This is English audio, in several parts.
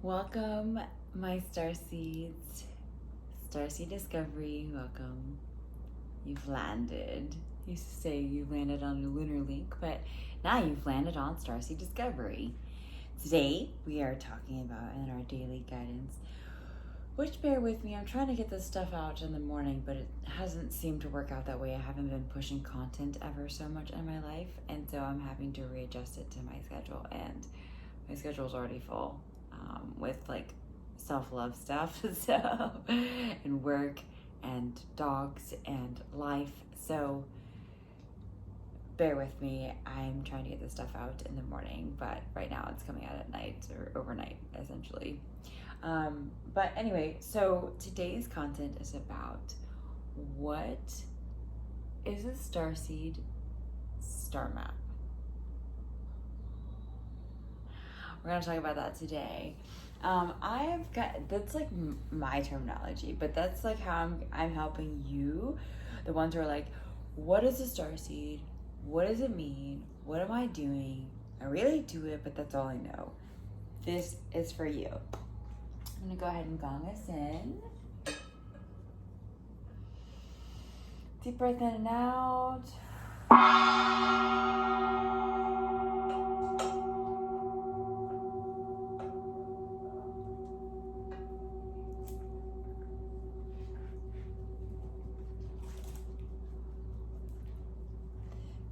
Welcome, my Starseeds. Starseed Discovery, welcome. You've landed. I used to say you landed on a lunar link, but now you've landed on Starseed Discovery. Today, we are talking about in our daily guidance, which bear with me, I'm trying to get this stuff out in the morning, but it hasn't seemed to work out that way. I haven't been pushing content ever so much in my life, and so I'm having to readjust it to my schedule, and my schedule's already full. With like self-love stuff so and work and dogs and life, so bear with me. I'm trying to get this stuff out in the morning, but right now it's coming out at night or overnight essentially. But anyway, so today's content is about what is a starseed star map. We're going to talk about that today. I've got, that's like my terminology, but that's like how I'm helping you, the ones who are like, what is a starseed? What does it mean? What am I doing? I really do it, but that's all I know. This is for you. I'm going to go ahead and gong us in. Deep breath in and out.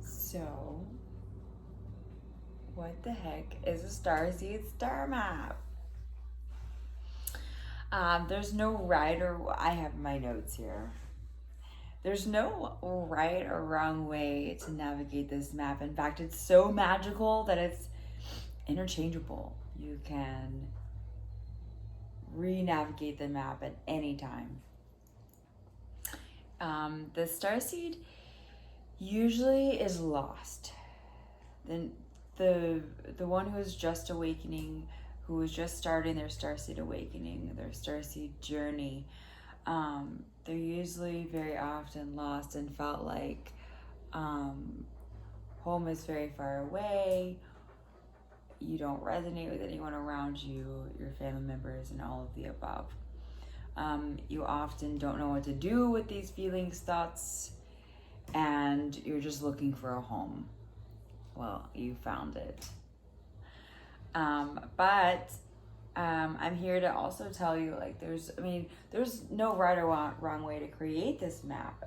So, what the heck is a Starseed star map? There's no right or, I have my notes here. There's no right or wrong way to navigate this map. In fact, it's so magical that it's interchangeable. You can re-navigate the map at any time. The starseed usually is lost. Then the one who is just awakening, who is just starting their starseed awakening, their starseed journey, they're usually very often lost and felt like home is very far away. You don't resonate with anyone around you, your family members, and all of the above. You often don't know what to do with these feelings, thoughts, and you're just looking for a home. Well, you found it. But I'm here to also tell you, like, there's no right or wrong way to create this map.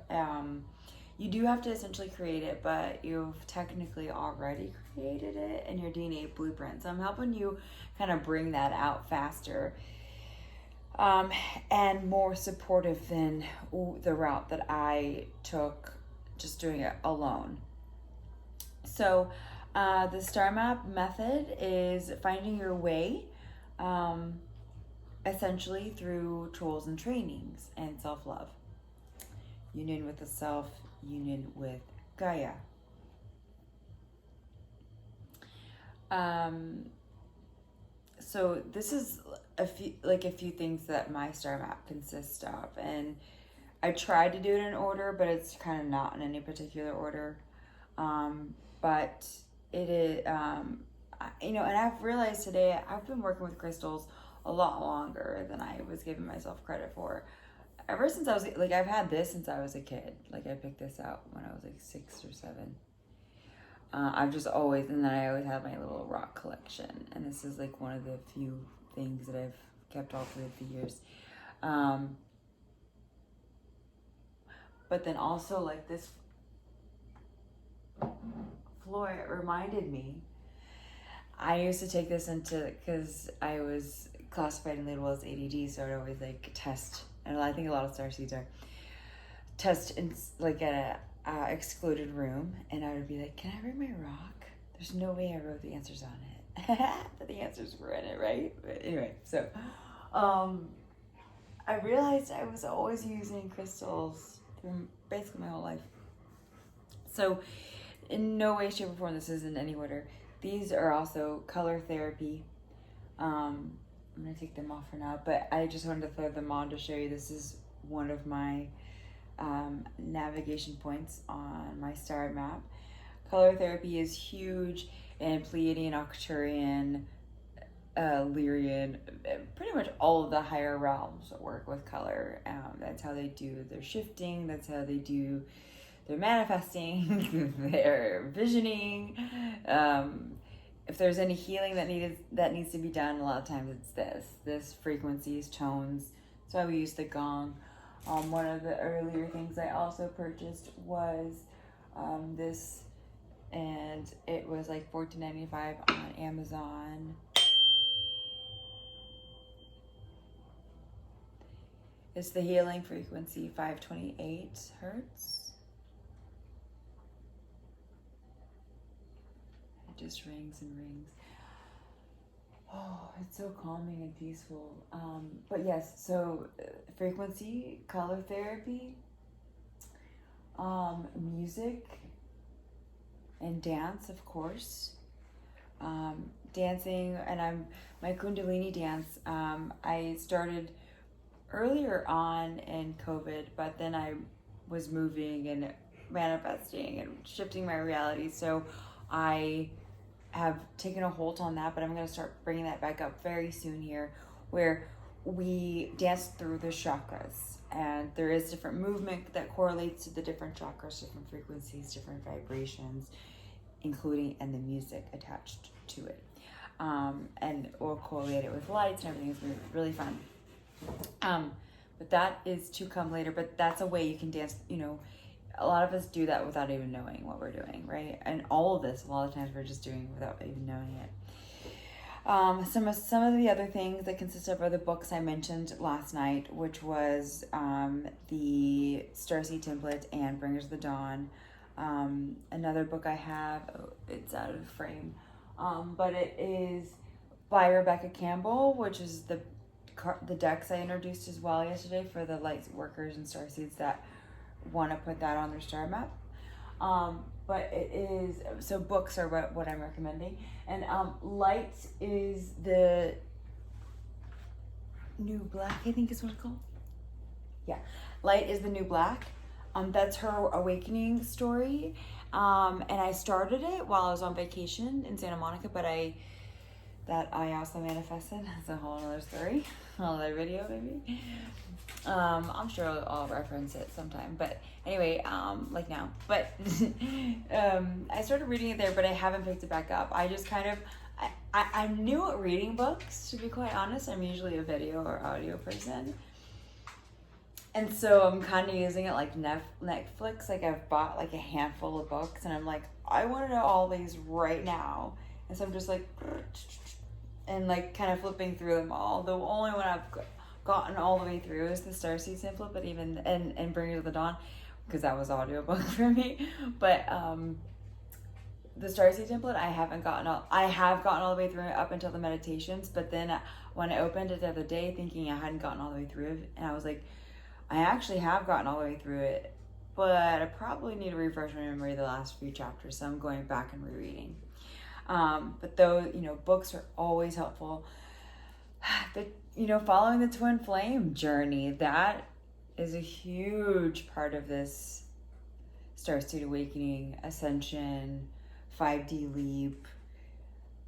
You do have to essentially create it, but you've technically already created it in your DNA blueprint. So I'm helping you kind of bring that out faster and more supportive than the route that I took just doing it alone. So the star map method is finding your way essentially through tools and trainings and self-love. Union with the self, union with Gaia. So this is a few things that my star map consists of, and I tried to do it in order, but it's kind of not in any particular order. But it is, and I've realized today I've been working with crystals a lot longer than I was giving myself credit for. Ever since I was like, I've had this since I was a kid. Like, I picked this out when I was like 6 or 7. I've just always, and then I always had my little rock collection, and this is like one of the few things that I've kept all through the years. But then also, like, this floor, it reminded me, I used to take this because I was classified and labeled as ADD, so I'd always like test, and I think a lot of starseeds are, test in like a excluded room, and I would be like, can I bring my rock? There's no way I wrote the answers on it. But the answers were in it, right? But anyway, so I realized I was always using crystals through basically my whole life. So in no way, shape, or form, this is in any order. These are also color therapy. I'm gonna take them off for now, but I just wanted to throw them on to show you this is one of my navigation points on my star map. Color therapy is huge in Pleiadian, Arcturian, Lyrian, pretty much all of the higher realms work with color. That's how they do their shifting. That's how they do their manifesting, their visioning. If there's any healing that needs to be done, a lot of times it's this frequencies, tones. So I would use the gong. One of the earlier things I also purchased was this, and it was like $14.95 on Amazon. It's the healing frequency, 528 hertz. It just rings and rings. Oh, it's so calming and peaceful. But yes, so frequency, color therapy, music, and dance, of course. Dancing, and my Kundalini dance, I started earlier on in COVID, but then I was moving and manifesting and shifting my reality. So I have taken a hold on that, but I'm going to start bringing that back up very soon here, where we dance through the chakras, and there is different movement that correlates to the different chakras, different frequencies, different vibrations, including and the music attached to it, and we'll correlate it with lights and everything. It's really fun. But that is to come later, but that's a way you can dance. You know, a lot of us do that without even knowing what we're doing, right? And all of this, a lot of times we're just doing without even knowing it. Some of the other things that consist of are the books I mentioned last night, which was the Starseed template and Bringers of the Dawn. Another book I have, it's out of frame, but it is by Rebecca Campbell, which is the decks I introduced as well yesterday for the light workers and starseeds that want to put that on their star map. But it is, so books are what I'm recommending, and light is the new black, I think is what it's called. Yeah, light is the new black. That's her awakening story, and I started it while I was on vacation in Santa Monica, but I also manifested. That's a whole other story, a whole other video maybe. I'm sure I'll reference it sometime, but anyway, like now. But I started reading it there, but I haven't picked it back up. I just kind of, I'm new at reading books, to be quite honest. I'm usually a video or audio person. And so I'm kind of using it like Netflix. Like I've bought like a handful of books, and I'm like, I want to know all these right now. And so I'm just like, and like kind of flipping through them all. The only one I've gotten all the way through is the Starseed template, but even and Bringers of the Dawn, because that was audiobook for me. But the Starseed template I have gotten all the way through it up until the meditations. But then when I opened it the other day, thinking I hadn't gotten all the way through it, and I was like, I actually have gotten all the way through it, but I probably need to refresh my memory the last few chapters. So I'm going back and rereading. But though, books are always helpful. But, following the twin flame journey, that is a huge part of this Starseed awakening, ascension, 5D leap,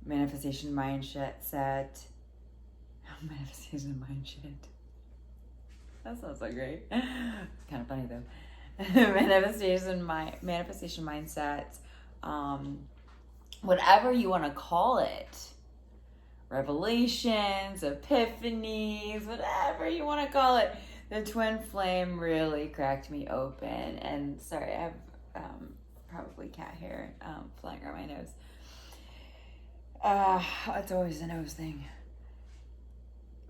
manifestation mindset set. Manifestation mindset. That sounds so great. It's kind of funny though. Manifestation mindset. Whatever you want to call it, revelations, epiphanies, whatever you want to call it, the twin flame really cracked me open. And sorry, I have probably cat hair flying around my nose. It's always a nose thing.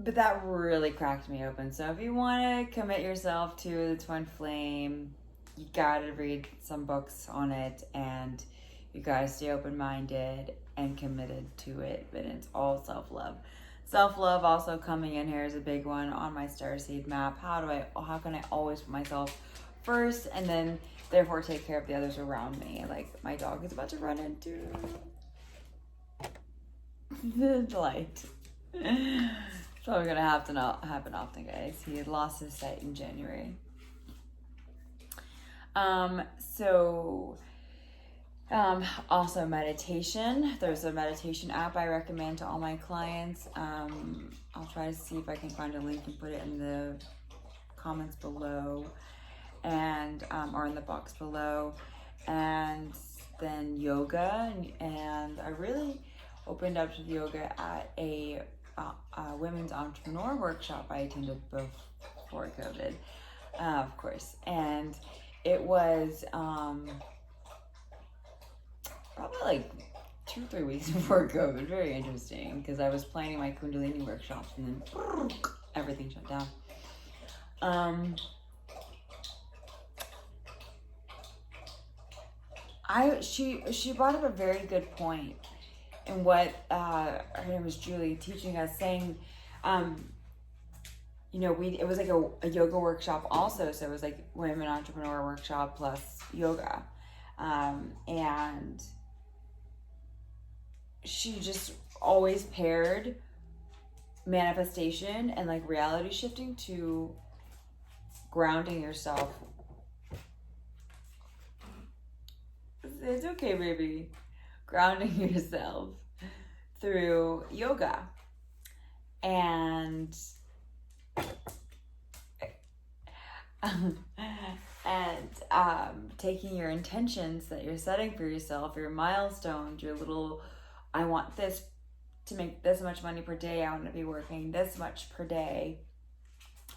But that really cracked me open. So if you want to commit yourself to the twin flame, you gotta read some books on it, and you gotta stay open-minded and committed to it. But it's all self-love. Self-love also coming in here is a big one on my Starseed map. How can I always put myself first, and then therefore take care of the others around me? Like my dog is about to run into the light. It's probably gonna have to not happen often, guys. He had lost his sight in January. So Also meditation. There's a meditation app I recommend to all my clients. I'll try to see if I can find a link and put it in the comments below, and or in the box below. And then yoga, and I really opened up to yoga at a women's entrepreneur workshop I attended before COVID, of course, and it was probably like 2-3 weeks before COVID. Very interesting, because I was planning my Kundalini workshops and then everything shut down. She brought up a very good point in what her name was Julie teaching us, saying, you know, it was like a yoga workshop also, so it was like women entrepreneur workshop plus yoga, and she just always paired manifestation and like reality shifting to grounding yourself. It's okay, baby. Grounding yourself through yoga and taking your intentions that you're setting for yourself, your milestones, your little, I want this to make this much money per day, I want to be working this much per day,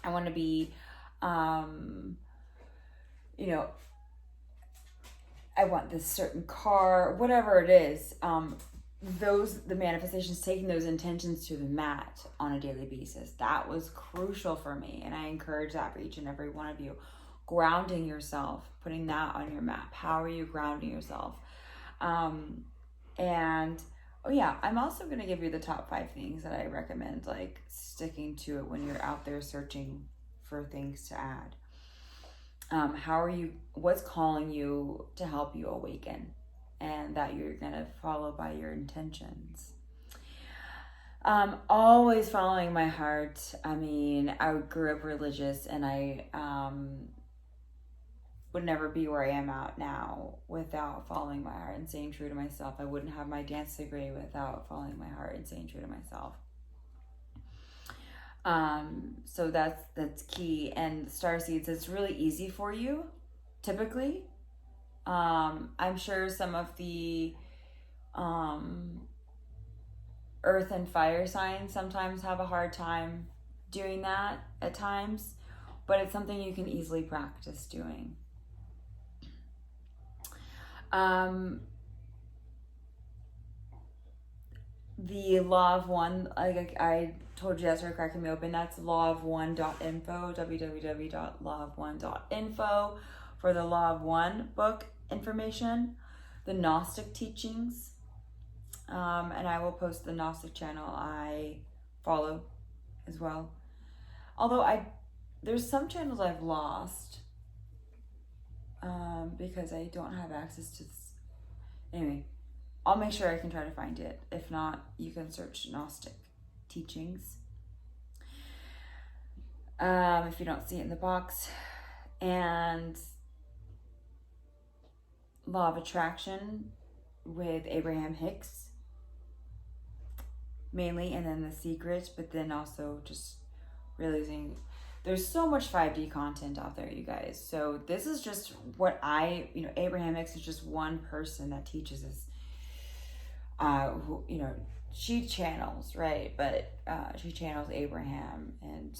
I want to be you know, I want this certain car, whatever it is, the manifestations, taking those intentions to the mat on a daily basis, that was crucial for me, and I encourage that for each and every one of you. Grounding yourself, putting that on your map. How are you grounding yourself? And oh yeah, I'm also going to give you the top 5 things that I recommend, like sticking to it when you're out there searching for things to add. What's calling you to help you awaken, and that you're going to follow by your intentions. Always following my heart. I mean, I grew up religious, and I would never be where I am at now without following my heart and staying true to myself. I wouldn't have my dance degree without following my heart and staying true to myself. So that's key. And starseeds, it's really easy for you, typically. I'm sure some of the earth and fire signs sometimes have a hard time doing that at times, but it's something you can easily practice doing. The law of one, like I told you, that's cracking me open. That's lawofone.info, www.lawofone.info for the Law of One book information, the Gnostic teachings, and I will post the Gnostic channel I follow as well. Although there's some channels I've lost because I don't have access to this. Anyway, I'll make sure I can try to find it. If not, you can search Gnostic teachings if you don't see it in the box. And Law of Attraction with Abraham Hicks mainly, and then The Secret, but then also just realizing there's so much 5D content out there, you guys. So this is just what Abraham Hicks is just one person that teaches us. Who, she channels, right? But she channels Abraham, and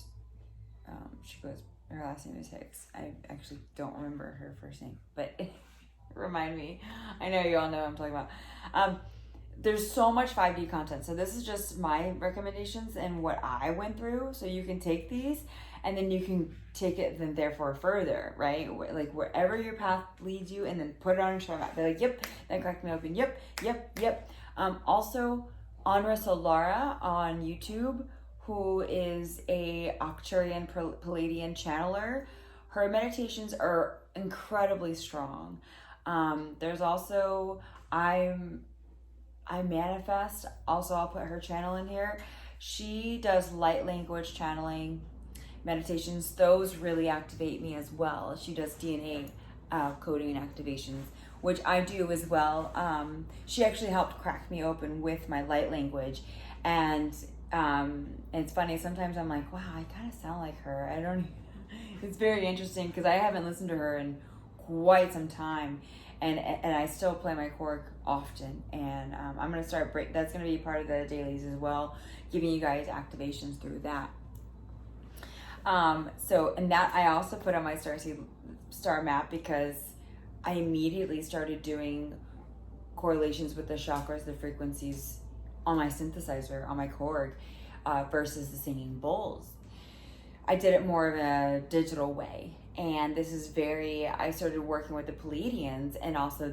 she goes, her last name is Hicks. I actually don't remember her first name, but remind me. I know you all know what I'm talking about. There's so much 5D content. So this is just my recommendations and what I went through. So you can take these, and then you can take it then therefore further, right? Like wherever your path leads you, and then put it on your chart map. Be like, yep, that cracked me open. Yep. Also, Anra Solara on YouTube, who is a Arcturian Palladian channeler. Her meditations are incredibly strong. There's also I Manifest. Also, I'll put her channel in here. She does light language channeling meditations. Those really activate me as well. She does DNA coding and activations, which I do as well. She actually helped crack me open with my light language. And it's funny, sometimes I'm like, wow, I kind of sound like her. I don't, it's very interesting because I haven't listened to her in quite some time. And I still play my cork often. And I'm going to start, that's going to be part of the dailies as well, giving you guys activations through that. And that I also put on my Starseed star map because I immediately started doing correlations with the chakras, the frequencies on my synthesizer, on my cord, versus the singing bowls. I did it more of a digital way. And this is I started working with the Pleiadians and also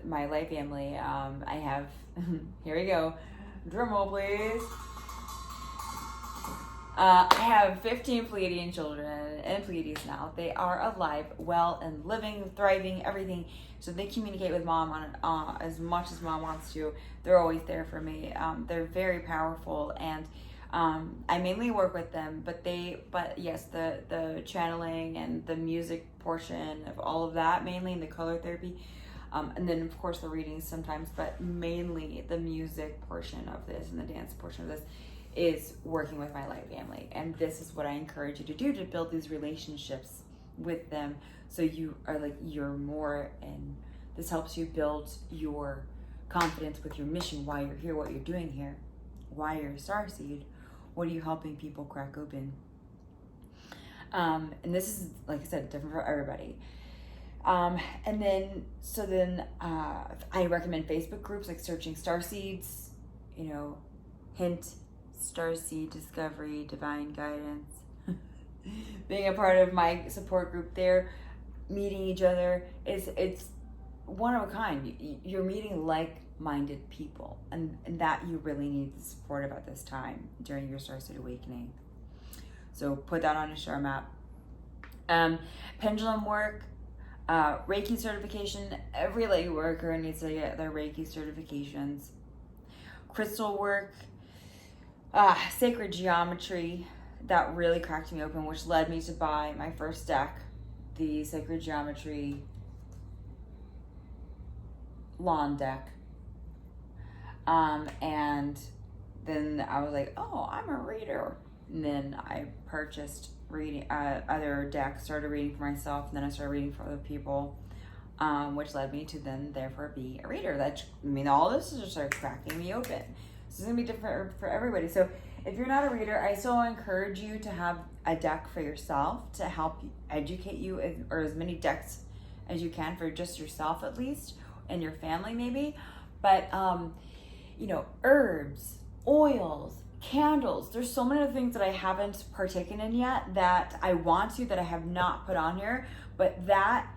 my light family. I have, here we go, drum roll please. I have 15 Pleiadian children and Pleiades now. They are alive, well, and living, thriving, everything. So they communicate with mom on as much as mom wants to. They're always there for me. They're very powerful, and I mainly work with them. But yes, the channeling and the music portion of all of that, mainly in the color therapy, and then of course the readings sometimes, but mainly the music portion of this and the dance portion of this is working with my light family. And this is what I encourage you to do, to build these relationships with them, so you are like, you're more, and this helps you build your confidence with your mission, why you're here, what you're doing here, why you're a starseed, what are you helping people crack open. And this is, like I said, different for everybody. And then I recommend Facebook groups, like searching Starseeds, hint, Starseed Discovery, Divine Guidance. Being a part of my support group there, meeting each other, it's one of a kind. You're meeting like-minded people, and that you really need the support of at this time during your Starseed awakening. So put that on your star map. Pendulum work, Reiki certification. Every light worker needs to get their Reiki certifications. Crystal work, sacred geometry, that really cracked me open, which led me to buy my first deck, the Sacred Geometry lawn deck. And then I was like, oh, I'm a reader. And then I purchased other decks, started reading for myself, and then I started reading for other people, which led me to then therefore be a reader. All this is just started cracking me open. This is going to be different for everybody. So if you're not a reader, I still encourage you to have a deck for yourself to help educate you, or as many decks as you can for just yourself at least, and your family maybe. But, herbs, oils, candles. There's so many things that I haven't partaken in yet that I want to, that I have not put on here, but that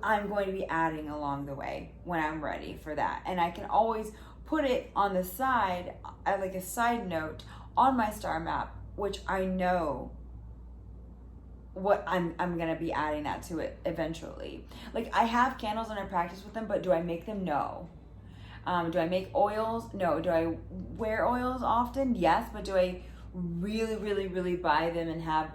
I'm going to be adding along the way when I'm ready for that. And I can always put it on the side, like a side note on my star map, which I know what I'm gonna be adding that to it eventually. Like, I have candles and I practice with them, but do I make them? No. Do I make oils? No. Do I wear oils often? Yes. But do I really, really, really buy them and have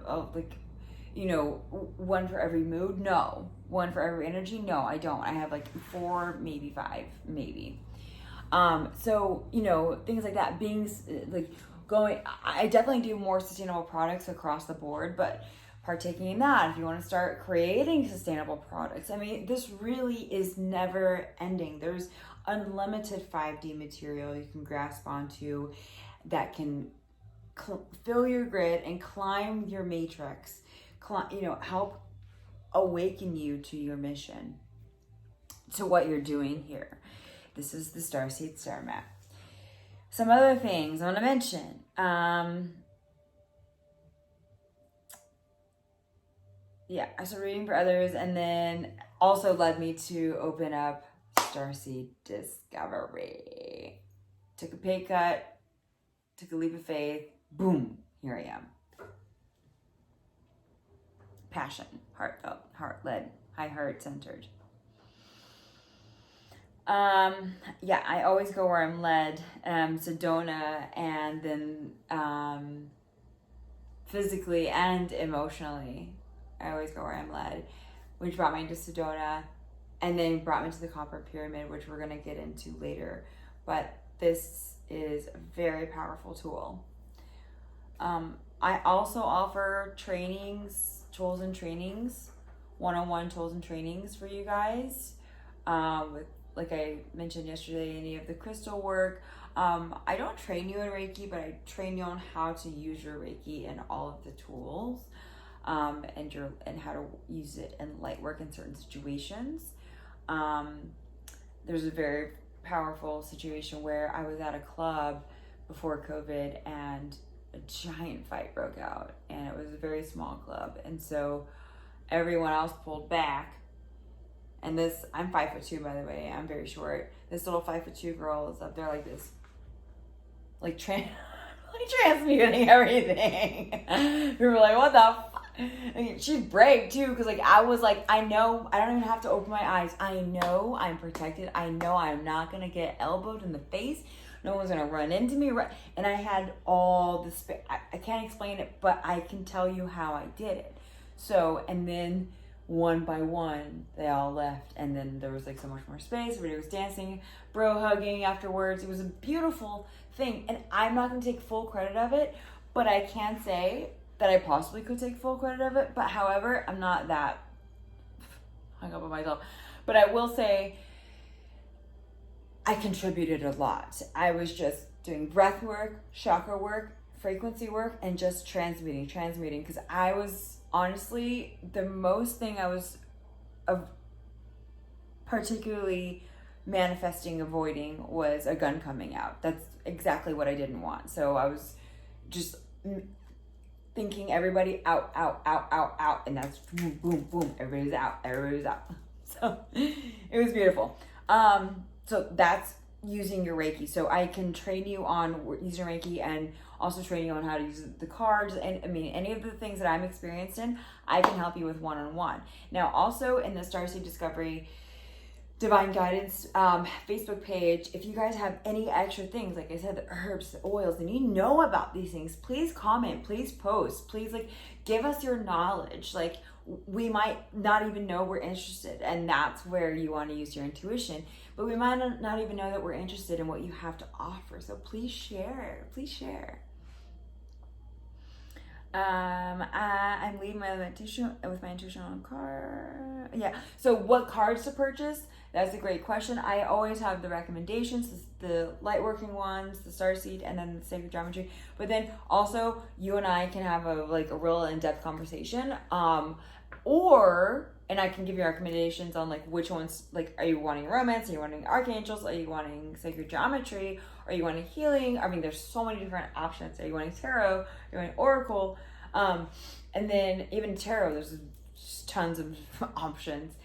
one for every mood? No. One for every energy? No, I don't. I have like 4, maybe 5, maybe. So, things like that, I definitely do more sustainable products across the board, but partaking in that, if you want to start creating sustainable products, this really is never ending. There's unlimited 5D material you can grasp onto that can fill your grid and climb your matrix, help awaken you to your mission, to what you're doing here. This is the Starseed Star Map. Some other things I want to mention. I started reading for others, and then also led me to open up Starseed Discovery. Took a pay cut, took a leap of faith, boom, here I am. Passion, heartfelt, heart-led, high heart-centered. I always go where I'm led. Sedona, and then physically and emotionally, I always go where I'm led, which brought me to Sedona. and then brought me to the copper pyramid, which we're going to get into later. But this is a very powerful tool. I also offer trainings, tools and trainings, one-on-one tools and trainings for you guys. With, like I mentioned yesterday, any of the crystal work. I don't train you in Reiki, but I train you on how to use your Reiki and all of the tools, and how to use it in light work in certain situations. There's a very powerful situation where I was at a club before COVID and a giant fight broke out, and it was a very small club, and so everyone else pulled back. And this, I'm 5'2", by the way, I'm very short. This little 5'2" girl is up there like this, like transmuting everything. We were like, what the fuck? She'd break too, because like I was like, I know I don't even have to open my eyes. I know I'm protected. I know I'm not gonna get elbowed in the face. No one's gonna run into me. And I had all this. I can't explain it, but I can tell you how I did it. So, and then one by one, they all left, and then there was like so much more space. Everybody was dancing, bro hugging afterwards. It was a beautiful thing, and I'm not gonna take full credit of it, but I can say that I possibly could take full credit of it. But however, I'm not that hung up on myself. But I will say I contributed a lot. I was just doing breath work, chakra work, frequency work, and just transmuting, because I was honestly, the most thing I was particularly manifesting, avoiding, was a gun coming out. That's exactly what I didn't want. So I was just thinking everybody out, and that's boom, boom, boom. Everybody's out. So it was beautiful. So that's using your Reiki. So I can train you on using Reiki, and also train you on how to use the cards. And I mean, any of the things that I'm experienced in, I can help you with one-on-one. Now, also in the Starseed Discovery Divine Guidance Facebook page, if you guys have any extra things, like I said, the herbs, the oils, and you know about these things, please comment, please post, please like give us your knowledge. Like, we might not even know we're interested, and that's where you want to use your intuition, but we might not even know that we're interested in what you have to offer. So please share, I'm leaving my intuition with my intuition on card. Yeah. So what cards to purchase? That's a great question. I always have the recommendations, the light working ones, the Starseed, and then the sacred geometry. But then also you and I can have a real in-depth conversation. And I can give you recommendations on like which ones, like, are you wanting romance? Are you wanting archangels? Are you wanting sacred geometry? Are you wanting healing? I mean, there's so many different options. Are you wanting tarot? Are you wanting oracle? And then even tarot, there's just tons of options.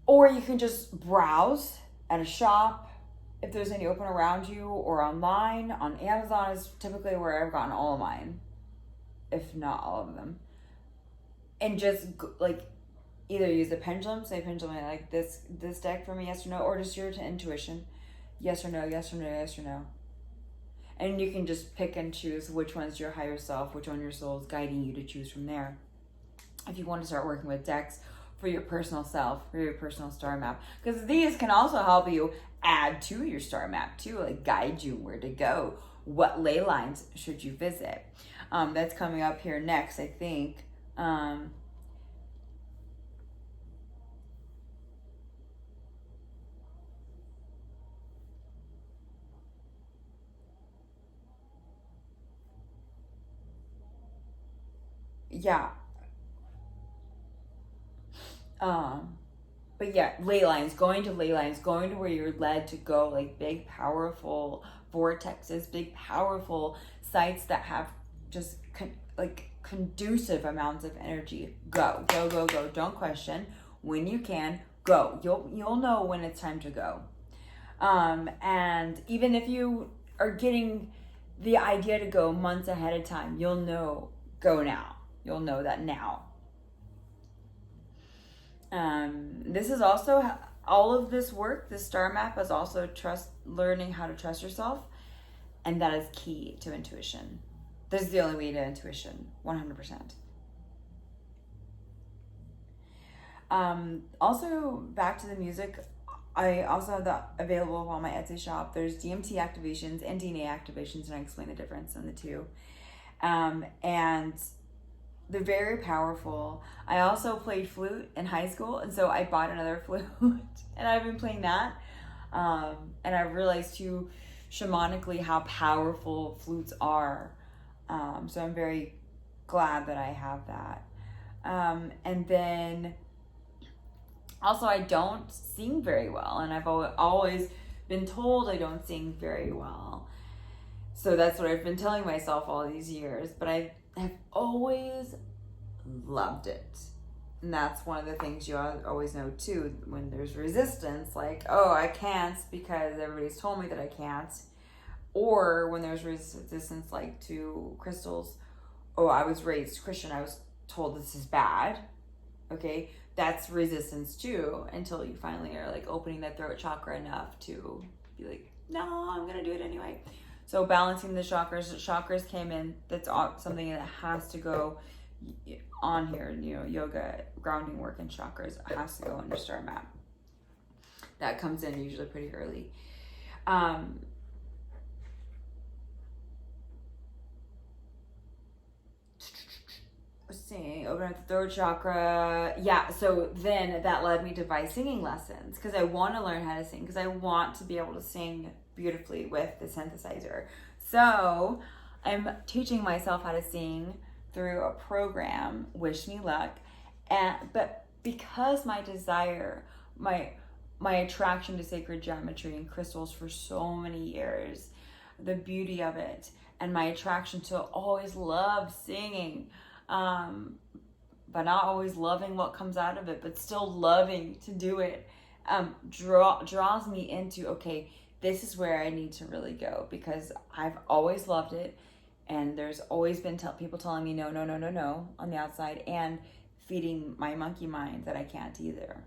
Or you can just browse at a shop if there's any open around you, or online. On Amazon is typically where I've gotten all of mine, if not all of them. And just like either use the pendulum, say pendulum, like this deck for me, yes or no, or just your intuition, yes or no, yes or no, yes or no. And you can just pick and choose which one's your higher self, which one your soul is guiding you to choose from there. If you want to start working with decks for your personal self, for your personal star map, because these can also help you add to your star map too, like guide you where to go, what ley lines should you visit. That's coming up here next, I think. Yeah. But yeah, ley lines, going to where you're led to go, like big, powerful vortexes, big, powerful sites that have just conducive amounts of energy. Go. Don't question. When you can, go. You'll know when it's time to go. And even if you are getting the idea to go months ahead of time, you'll know, go now. You'll know that now. This is also, all of this work, this star map is also learning how to trust yourself. And that is key to intuition. This is the only way to intuition, 100%. Also, back to the music, I also have that available on my Etsy shop. There's DMT activations and DNA activations, and I explain the difference in the two. And they're very powerful. I also played flute in high school, and so I bought another flute, and I've been playing that. And I realized too, shamanically, how powerful flutes are. So I'm very glad that I have that. And then also, I don't sing very well, and I've always been told I don't sing very well. So that's what I've been telling myself all these years, but I have always loved it. And that's one of the things you always know too, when there's resistance, like, oh, I can't because everybody's told me that I can't. Or when there's resistance, like to crystals, oh, I was raised Christian, I was told this is bad. Okay, that's resistance too, until you finally are like opening that throat chakra enough to be like, no, I'm gonna do it anyway. So balancing the chakras came in. That's something that has to go on here. You know, yoga, grounding work, and chakras has to go under Starmap. That comes in usually pretty early. Open up the throat chakra. Yeah, so then that led me to buy singing lessons because I want to learn how to sing, because I want to be able to sing beautifully with the synthesizer. So I'm teaching myself how to sing through a program, wish me luck. But because my desire, my attraction to sacred geometry and crystals for so many years, the beauty of it, and my attraction to always love singing, but not always loving what comes out of it, but still loving to do it, draws me into, okay, this is where I need to really go, because I've always loved it, and there's always been people telling me no on the outside, and feeding my monkey mind that I can't either.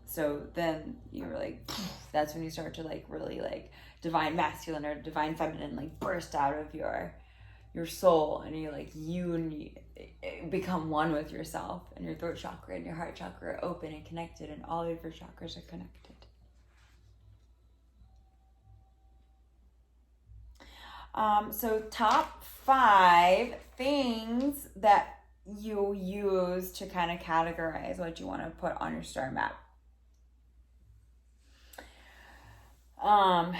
So then you're like, that's when you start to like really like divine masculine or divine feminine like burst out of your soul, and you become one with yourself, and your throat chakra and your heart chakra are open and connected, and all of your chakras are connected. So top 5 things that you use to kind of categorize what you want to put on your star map. I'm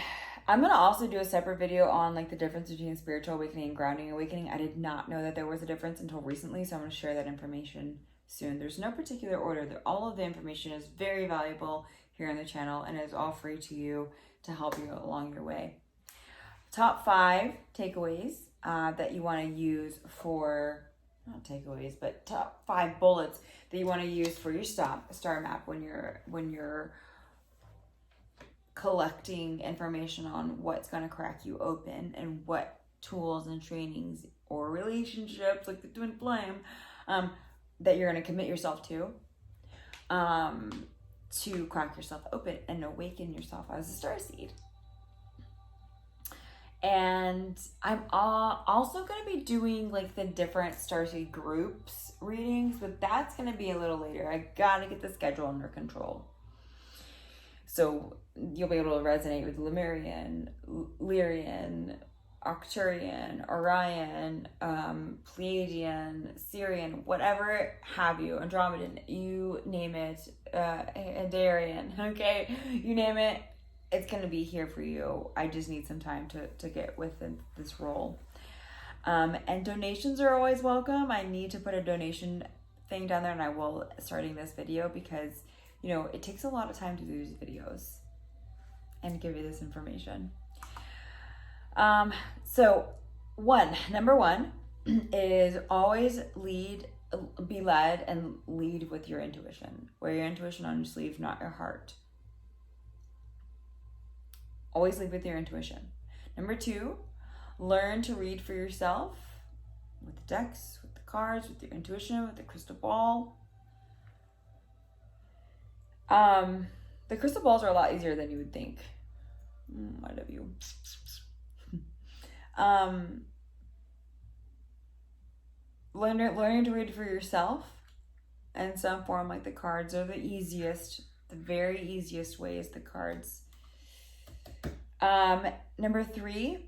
going to also do a separate video on like the difference between spiritual awakening and grounding awakening. I did not know that there was a difference until recently, so I'm going to share that information soon. There's no particular order. All of the information is very valuable here on the channel, and is all free to you to help you along your way. Top 5 takeaways that you want to use for, not takeaways, but top 5 bullets that you want to use for your star map when you're collecting information on what's going to crack you open, and what tools and trainings or relationships like the twin flame that you're going to commit yourself to crack yourself open and awaken yourself as a starseed. And I'm also going to be doing like the different starseed groups readings, but that's going to be a little later. I got to get the schedule under control. So you'll be able to resonate with Lemurian, Lyrian, Arcturian, Orion, Pleiadian, Syrian, whatever have you, Andromedan, you name it, Andarian, okay? You name it, it's going to be here for you. I just need some time to get within this role. And donations are always welcome. I need to put a donation thing down there, and I will starting this video, because it takes a lot of time to do these videos and give you this information. So number one is always be led and lead with your intuition. Wear your intuition on your sleeve, not your heart. Always lead with your intuition. Number 2, learn to read for yourself with the decks, with the cards, with your intuition, with the crystal ball. The crystal balls are a lot easier than you would think. I love you. Learning to read for yourself in some form. Like the cards are the easiest, the very easiest way is the cards. Number 3,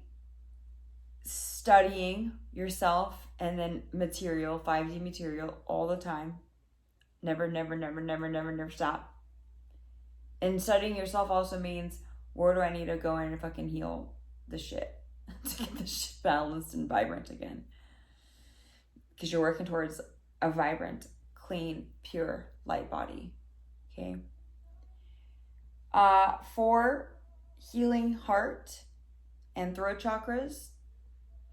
studying yourself and then material, 5D material all the time. Never stop. And studying yourself also means, where do I need to go in and fucking heal the shit to get the shit balanced and vibrant again? Because you're working towards a vibrant, clean, pure light body. Okay. 4, healing heart and throat chakras.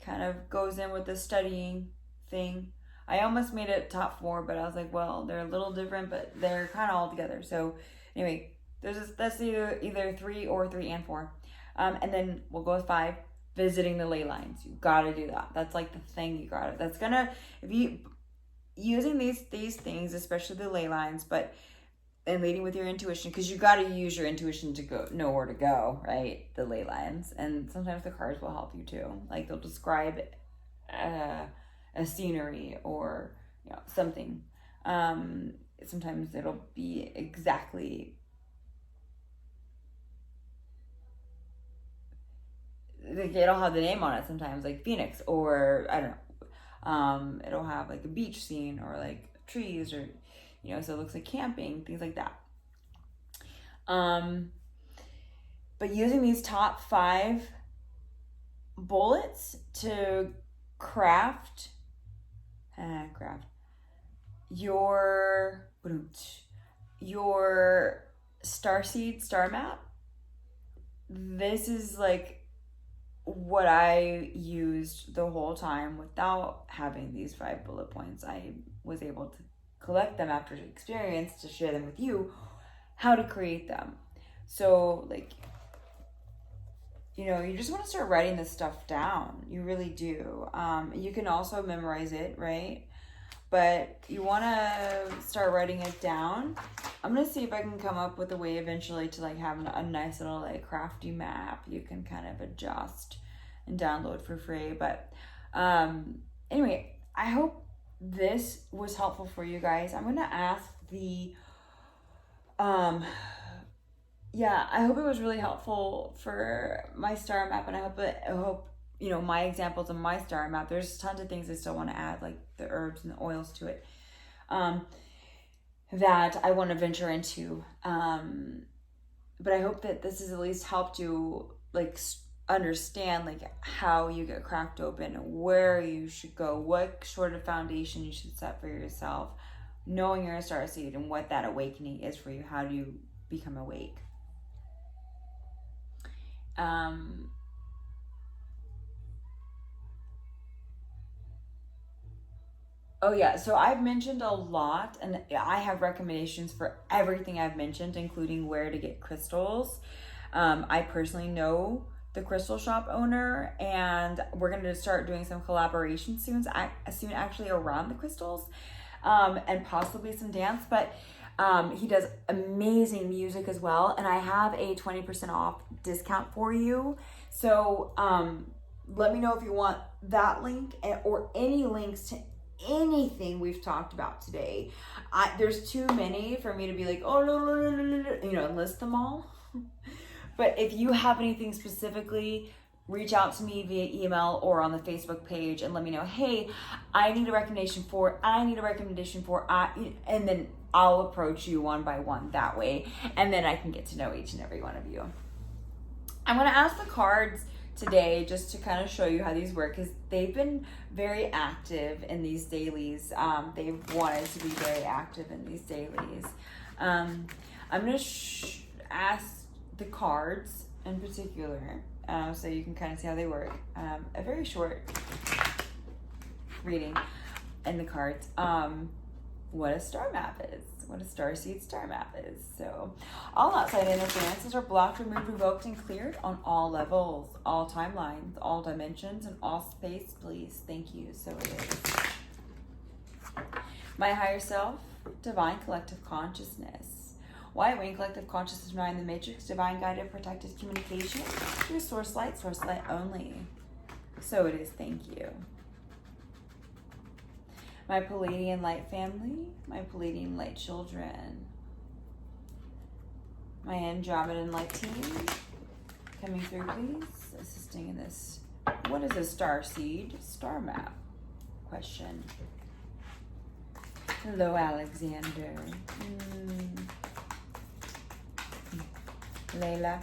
Kind of goes in with the studying thing. I almost made it top 4, but I was like, well, they're a little different, but they're kind of all together. So anyway, that's either 3 or 3 and 4. And then we'll go with 5, visiting the ley lines. You gotta do that. That's like the thing you gotta, that's gonna, if you, using these things, especially the ley lines, and leading with your intuition, because you got to use your intuition to know where to go, right? The ley lines. And sometimes the cards will help you too. Like they'll describe a scenery or something. Sometimes it'll be exactly, like it'll have the name on it sometimes, like Phoenix, or I don't know. It'll have like a beach scene or like trees, or so it looks like camping, things like that. But using these top 5 bullets to craft your Starseed Starmap. This is like what I used the whole time without having these 5 bullet points. I was able to collect them after experience to share them with you, how to create them. So like, you just want to start writing this stuff down. You really do. You can also memorize it, right? But you want to start writing it down. I'm going to see if I can come up with a way eventually to like have a nice little like crafty map you can kind of adjust and download for free. But anyway, I hope this was helpful for you guys. I'm going to ask I hope it was really helpful for my star map, and I hope my examples of my star map. There's tons of things I still want to add, like the herbs and the oils to it, that I want to venture into. But I hope that this has at least helped you like understand like how you get cracked open, where you should go, what sort of foundation you should set for yourself, knowing you're a starseed and what that awakening is for you. How do you become awake? Oh yeah, so I've mentioned a lot, and I have recommendations for everything I've mentioned, including where to get crystals. I personally know the crystal shop owner, and we're going to start doing some collaboration soon actually around the crystals, and possibly some dance, but he does amazing music as well, and I have a 20% off discount for you. So let me know if you want that link or any links to anything we've talked about today. There's too many for me to be like, oh, no, list them all. But if you have anything specifically, reach out to me via email or on the Facebook page and let me know, hey, I need a recommendation for, and then I'll approach you one by one that way, and then I can get to know each and every one of you. I'm going to ask the cards today just to kind of show you how these work, because they've been very active in these dailies. They've wanted to be very active in these dailies. I'm going to ask the cards in particular, so you can kind of see how they work. A very short reading in the cards. What a star map is, what a starseed star map is. So, all outside interferences are blocked, removed, revoked, and cleared on all levels, all timelines, all dimensions, and all space, please. Thank you. So it is. My higher self, divine collective consciousness. White wing collective consciousness, denying the matrix, divine guided protected communication through source light only. So it is. Thank you. My Pleiadian light family, my Pleiadian light children, my Andromedan light team, coming through, please, assisting in this. What is a starseed? Star map question. Hello, Alexander. Layla.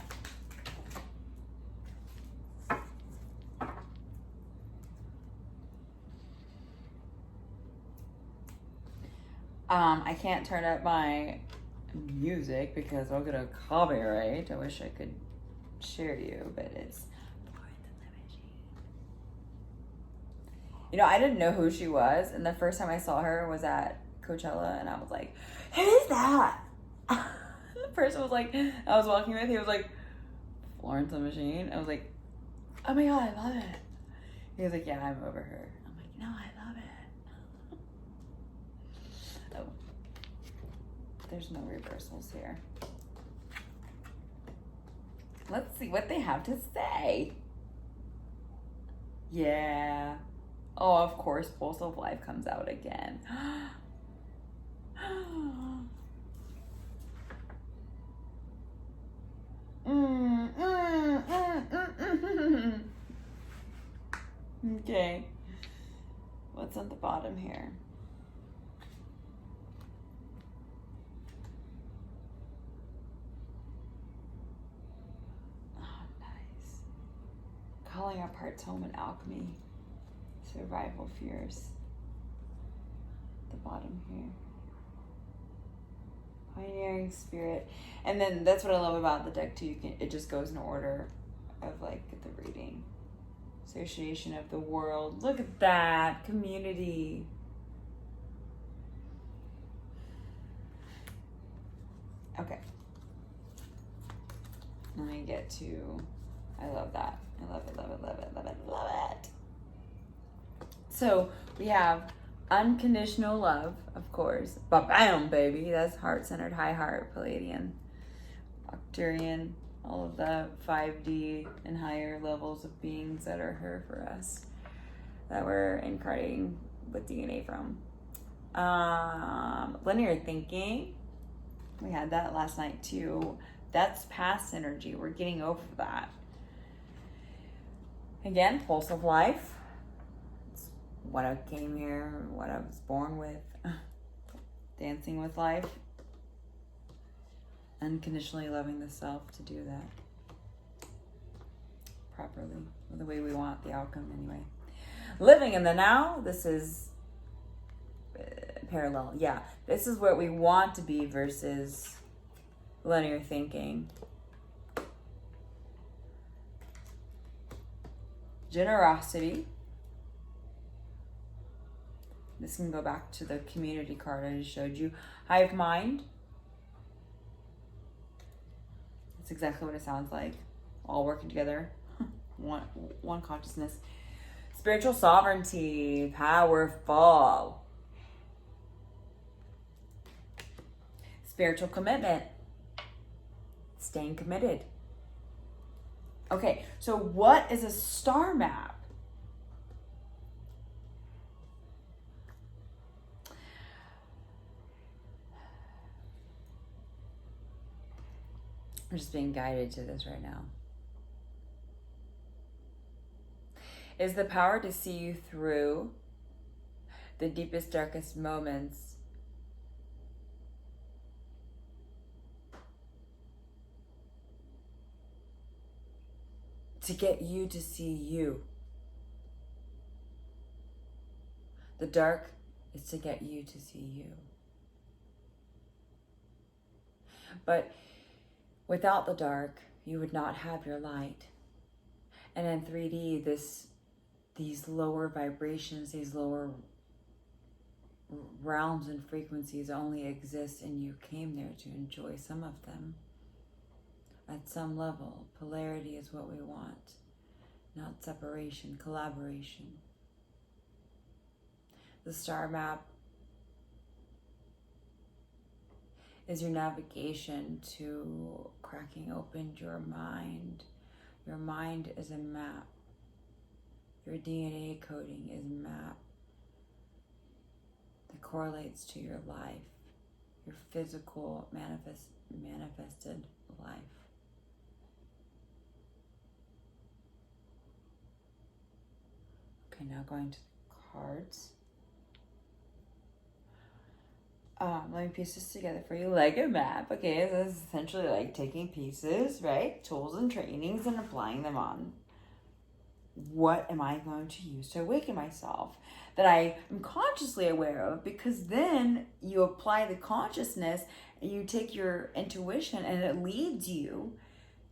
I can't turn up my music because I'll get a copyright. I wish I could share you, but it's you know, I didn't know who she was, and the first time I saw her was at Coachella, and I was like, who is that? The person was like, I was walking with, he was like, Florence the Machine. I was like, oh my god, I love it. He was like, yeah, I'm over her. I'm like, no, I love it. Oh, there's no reversals here. Let's see what they have to say. Yeah. Oh, of course, Pulse of Life comes out again. Okay. What's on the bottom here? Oh, nice. Calling our parts home in alchemy. Survival fears. The bottom here. Pioneering spirit. And then that's what I love about the deck too. You can, it just goes in order of like the reading. Association of the world. Look at that. Community. Okay. Let me get to, I love that. I love it, love it, love it, love it, love it. So we have unconditional love, of course. Ba-bam, baby. That's heart-centered, high heart, Palladian, Octurian, all of the 5D and higher levels of beings that are here for us, that we're incarnating with DNA from. Linear thinking. We had that last night too. That's past energy. We're getting over that. Again, pulse of life. What I came here, what I was born with, dancing with life, unconditionally loving the self to do that properly, the way we want the outcome anyway. Living in the now, this is parallel. Yeah, this is what we want to be versus linear thinking. Generosity. This can go back to the community card I just showed you. Hive mind. That's exactly what it sounds like. All working together. One consciousness. Spiritual sovereignty. Powerful. Spiritual commitment. Staying committed. Okay, so what is a star map? I'm just being guided to this right now. Is the power to see you through the deepest, darkest moments. To get you to see you. The dark is to get you to see you. But without the dark, you would not have your light. And in 3D, these lower vibrations, these lower realms and frequencies only exist, and you came there to enjoy some of them. At some level, polarity is what we want, not separation, collaboration. The star map is your navigation to cracking open your mind. Your mind is a map. Your DNA coding is a map. that correlates to your life, your physical manifested life. Okay, now going to the cards. Let me piece this together for you like a map. Okay, so this is essentially like taking pieces, right? Tools and trainings and applying them on. What am I going to use to awaken myself that I am consciously aware of? Because then you apply the consciousness and you take your intuition and it leads you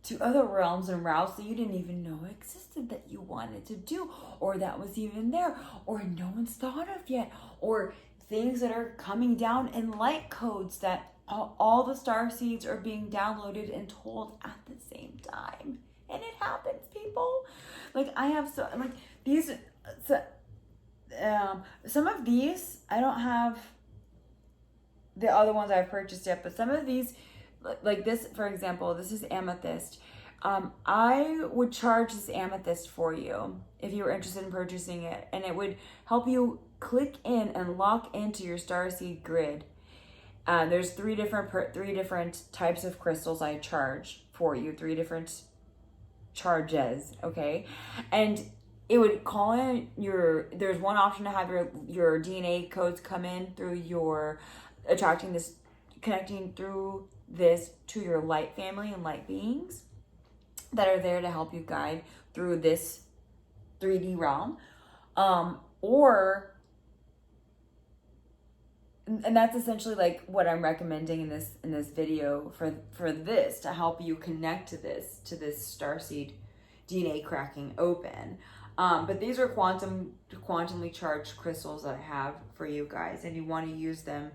to other realms and routes that you didn't even know existed, that you wanted to do, or that was even there, or no one's thought of yet, or things that are coming down in light codes that all the star seeds are being downloaded and told at the same time. And it happens, people. Like I have some of these, I don't have the other ones I've purchased yet, but some of these, like this, for example, this is amethyst. I would charge this amethyst for you if you were interested in purchasing it, and it would help you click in and lock into your starseed grid. There's three different types of crystals I charge for you, 3 different charges, okay? And it would call in there's one option to have your DNA codes come in through your connecting through this to your light family and light beings that are there to help you guide through this 3D realm. And that's essentially like what I'm recommending in this video for this, to help you connect to this starseed DNA cracking open. But these are quantumly charged crystals that I have for you guys, and you want to use them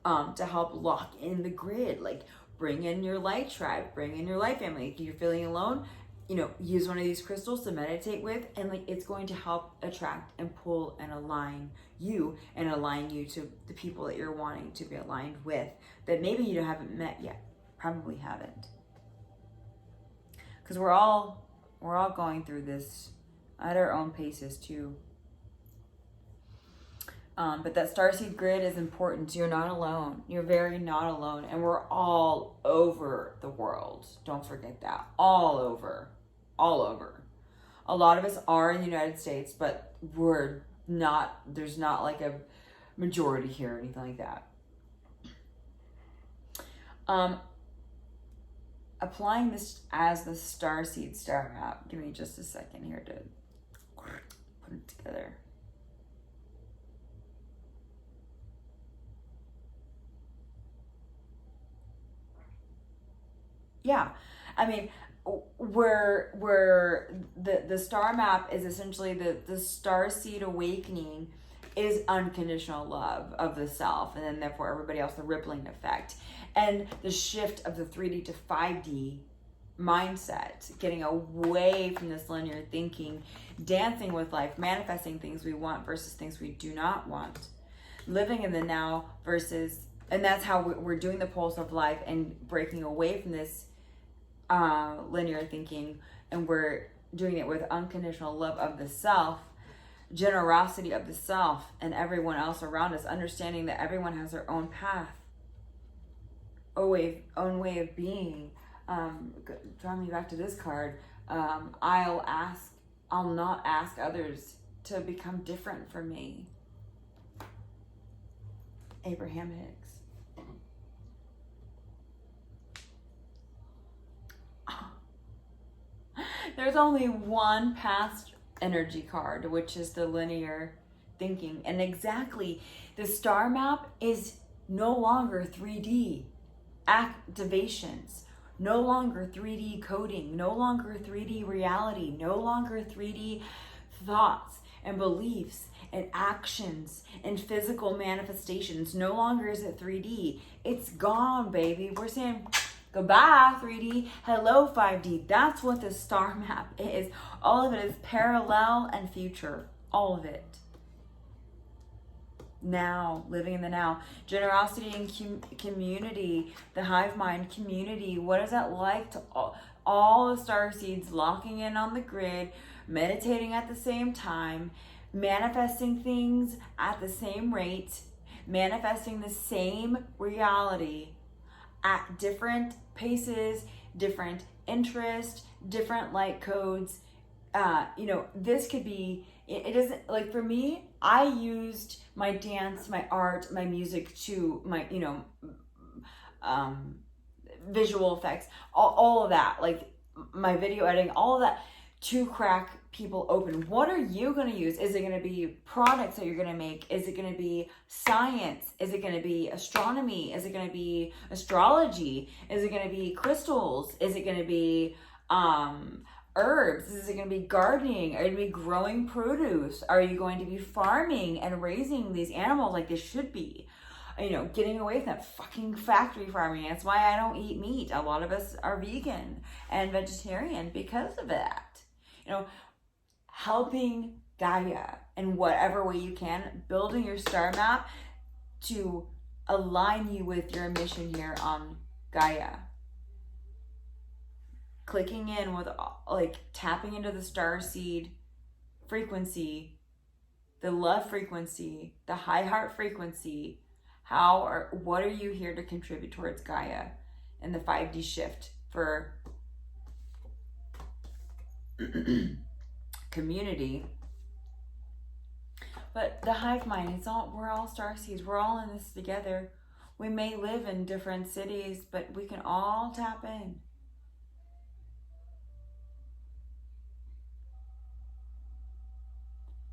to help lock in the grid. Like bring in your light tribe, bring in your light family. If you're feeling alone, use one of these crystals to meditate with, and like it's going to help attract and pull and align you to the people that you're wanting to be aligned with, that maybe you haven't met yet, probably haven't, because we're all going through this at our own paces too. But that starseed grid is important. You're not alone. You're very not alone. And we're all over the world. Don't forget that. All over. A lot of us are in the United States, but there's not like a majority here or anything like that. Applying this as the Starseed Star Map. Give me just a second here to put it together. Yeah, I mean, where the star map is essentially the starseed awakening is unconditional love of the self, and then therefore everybody else, the rippling effect, and the shift of the 3D to 5D mindset, getting away from this linear thinking, dancing with life, manifesting things we want versus things we do not want, living in the now versus, and that's how we're doing the pulse of life and breaking away from this linear thinking, and we're doing it with unconditional love of the self, generosity of the self and everyone else around us, understanding that everyone has their own path, own way of being. Draw me back to this card. I'll not ask others to become different from me. Abraham Hicks. There's only one past energy card, which is the linear thinking. And exactly, the star map is no longer 3D activations, no longer 3D coding, no longer 3D reality, no longer 3D thoughts and beliefs and actions and physical manifestations. No longer is it 3D. It's gone, baby. We're saying goodbye 3D, hello 5D. That's what the star map is. All of it is parallel and future. All of it. Now, living in the now. Generosity and community, the hive mind community. What is that like to all the star seeds locking in on the grid, meditating at the same time, manifesting things at the same rate, manifesting the same reality at different paces, different interest, different light codes. You know, this could be, it doesn't, like for me, I used my dance, my art, my music to my, you know, visual effects, all of that, like my video editing, all of that, to crack people open. What are you going to use? Is it going to be products that you're going to make? Is it going to be science? Is it going to be astronomy? Is it going to be astrology? Is it going to be crystals? Is it going to be herbs? Is it going to be gardening? Are you going to be growing produce? Are you going to be farming and raising these animals like they should be? You know, getting away from that fucking factory farming. That's why I don't eat meat. A lot of us are vegan and vegetarian because of that. You know, helping Gaia in whatever way you can, building your star map to align you with your mission here on Gaia. Clicking in with, like, tapping into the starseed frequency, the love frequency, the high heart frequency. What are you here to contribute towards Gaia and the 5D shift for community? But the hive mind, we're all starseeds. We're all in this together. We may live in different cities, but we can all tap in.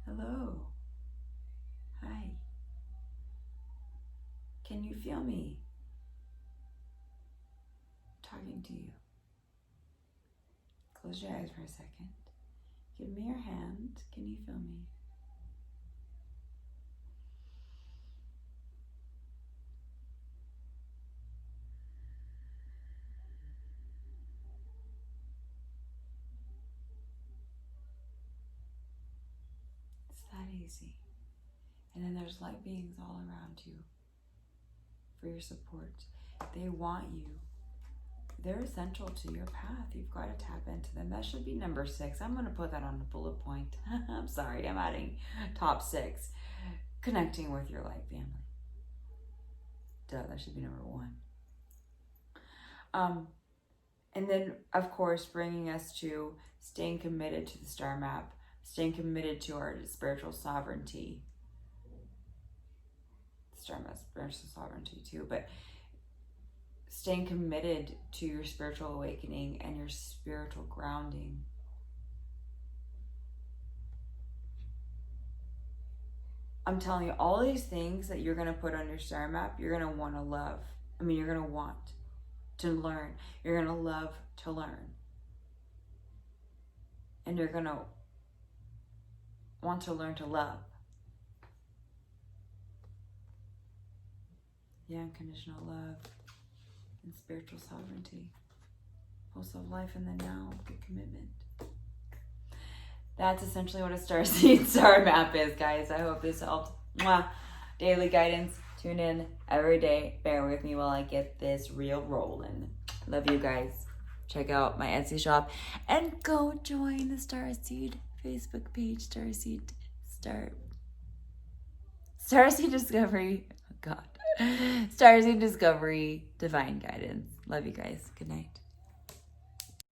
Hello. Hi. Can you feel me? Talking to you. Close your eyes for a second. Give me your hand. Can you feel me? It's that easy. And then there's light beings all around you for your support. They want you. They're essential to your path. You've got to tap into them. That should be number 6. I'm going to put that on the bullet point. I'm sorry, I'm adding top 6. Connecting with your light family. Duh, that should be number 1. And then, of course, bringing us to staying committed to the star map, staying committed to our spiritual sovereignty. Star map, spiritual sovereignty too, but staying committed to your spiritual awakening and your spiritual grounding. I'm telling you, all these things that you're going to put on your star map, you're going to want to love. I mean, you're going to want to learn. You're going to love to learn. And you're going to want to learn to love. Yeah, unconditional love and spiritual sovereignty. Pulse of life in the now, good commitment. That's essentially what a starseed star map is, guys. I hope this helped. Mwah. Daily guidance. Tune in every day. Bear with me while I get this reel rolling. Love you guys. Check out my Etsy shop and go join the Starseed Facebook page. Starseed Discovery. Oh God. Starseed Discovery, Divine Guidance. Love you guys. Good night.